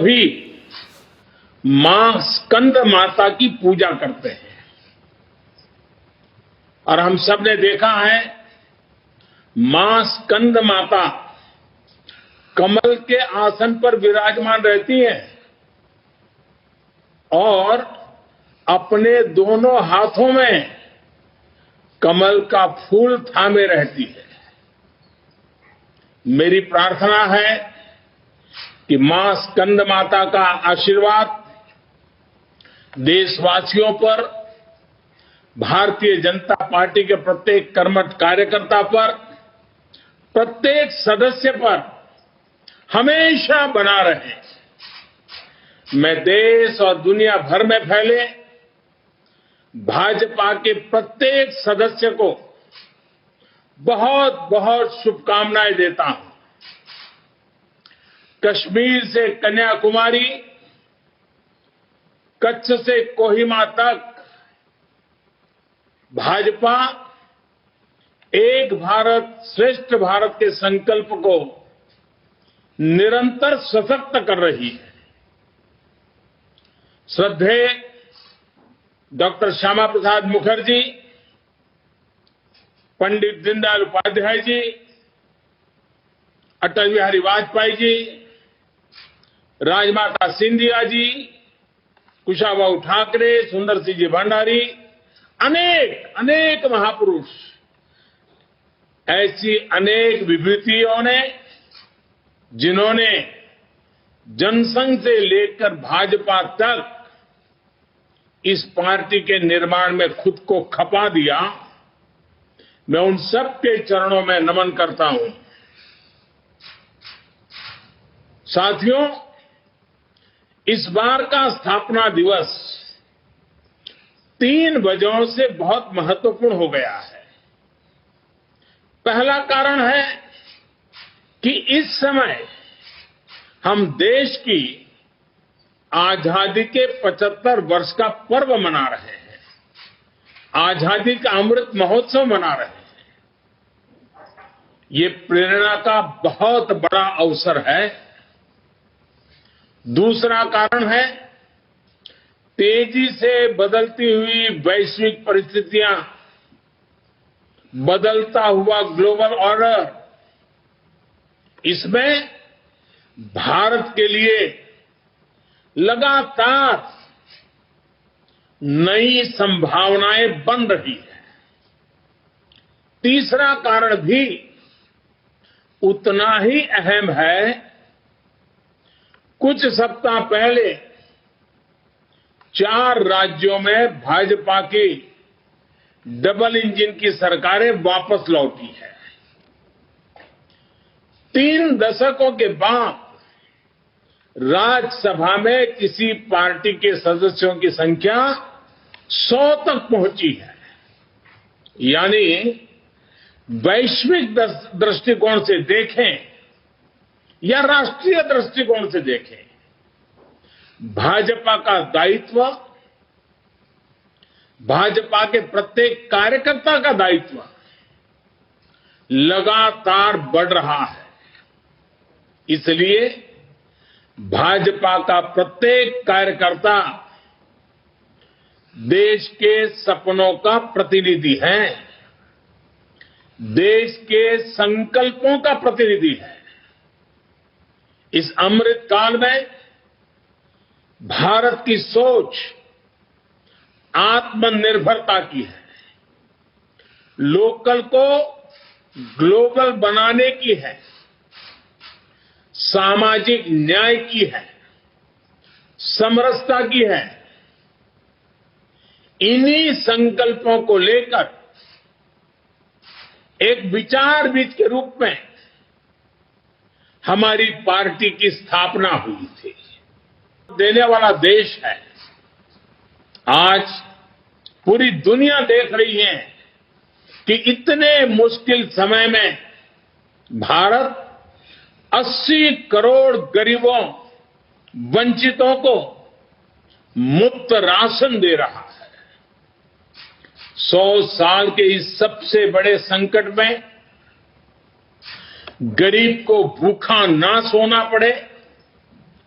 भी मां स्कंद माता की पूजा करते हैं। और हम सब ने देखा है, मां स्कंद माता कमल के आसन पर विराजमान रहती हैं और अपने दोनों हाथों में कमल का फूल थामे रहती है। मेरी प्रार्थना है कि मां स्कंद माता का आशीर्वाद देशवासियों पर, भारतीय जनता पार्टी के प्रत्येक कर्मठ कार्यकर्ता पर, प्रत्येक सदस्य पर हमेशा बना रहे। मैं देश और दुनिया भर में फैले भाजपा के प्रत्येक सदस्य को बहुत बहुत शुभकामनाएं देता हूं। कश्मीर से कन्याकुमारी, कच्छ से कोहिमा तक भाजपा एक भारत श्रेष्ठ भारत के संकल्प को निरंतर सशक्त कर रही है। श्रद्धेय डॉक्टर श्यामा प्रसाद मुखर्जी, पंडित दीनदयाल उपाध्याय जी, अटल बिहारी वाजपेयी जी, राजमाता सिंधिया जी, कुशाभाऊ ठाकरे, सुंदर सिंह जी भंडारी, अनेक महापुरुष, ऐसी अनेक विभूतियों ने, जिन्होंने जनसंघ से लेकर भाजपा तक इस पार्टी के निर्माण में खुद को खपा दिया, मैं उन सब के चरणों में नमन करता हूं। साथियों, इस बार का स्थापना दिवस 3 वजहों से बहुत महत्वपूर्ण हो गया है। पहला कारण है कि इस समय हम देश की आजादी के 75 वर्ष का पर्व मना रहे हैं, आजादी का अमृत महोत्सव मना रहे हैं। ये प्रेरणा का बहुत बड़ा अवसर है। दूसरा कारण है, तेजी से बदलती हुई वैश्विक परिस्थितियां, बदलता हुआ ग्लोबल ऑर्डर, इसमें भारत के लिए लगातार नई संभावनाएं बन रही है। तीसरा कारण भी उतना ही अहम है। कुछ सप्ताह पहले 4 राज्यों में भाजपा की डबल इंजन की सरकारें वापस लौटी है। 3 दशकों के बाद राज्यसभा में किसी पार्टी के सदस्यों की संख्या 100 तक पहुंची है। यानी वैश्विक दृष्टिकोण से देखें या राष्ट्रीय दृष्टिकोण से देखें, भाजपा का दायित्व, भाजपा के प्रत्येक कार्यकर्ता का दायित्व लगातार बढ़ रहा है। इसलिए भाजपा का प्रत्येक कार्यकर्ता देश के सपनों का प्रतिनिधि है, देश के संकल्पों का प्रतिनिधि है। इस अमृत काल में भारत की सोच आत्मनिर्भरता की है, लोकल को ग्लोबल बनाने की है, सामाजिक न्याय की है, समरसता की है। इन्हीं संकल्पों को लेकर एक विचार बीज के रूप में हमारी पार्टी की स्थापना हुई थी। देने वाला देश है। आज पूरी दुनिया देख रही है कि इतने मुश्किल समय में भारत 80 करोड़ गरीबों, वंचितों को मुफ्त राशन दे रहा है। 100 साल के इस सबसे बड़े संकट में गरीब को भूखा ना सोना पड़े,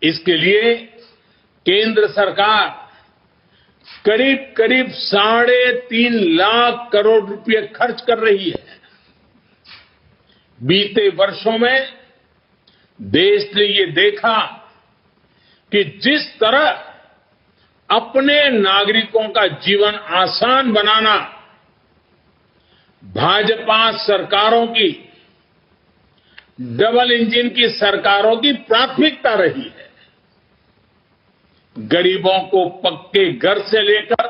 इसके लिए केंद्र सरकार करीब करीब 3.5 लाख करोड़ रुपए खर्च कर रही है। बीते वर्षों में देश ने ये देखा कि जिस तरह अपने नागरिकों का जीवन आसान बनाना भाजपा सरकारों की, डबल इंजन की सरकारों की प्राथमिकता रही है। गरीबों को पक्के घर से लेकर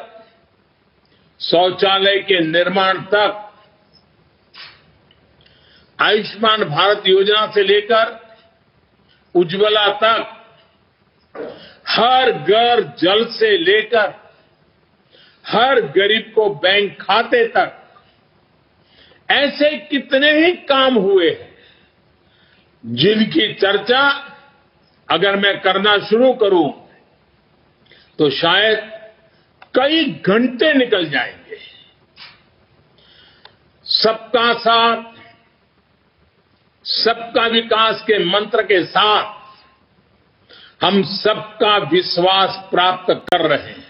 शौचालय के निर्माण तक, आयुष्मान भारत योजना से लेकर उज्ज्वला तक, हर घर जल से लेकर हर गरीब को बैंक खाते तक, ऐसे कितने ही काम हुए हैं जिनकी चर्चा अगर मैं करना शुरू करूं तो शायद कई घंटे निकल जाएंगे। सबका साथ, सबका विकास के मंत्र के साथ हम सबका विश्वास प्राप्त कर रहे हैं।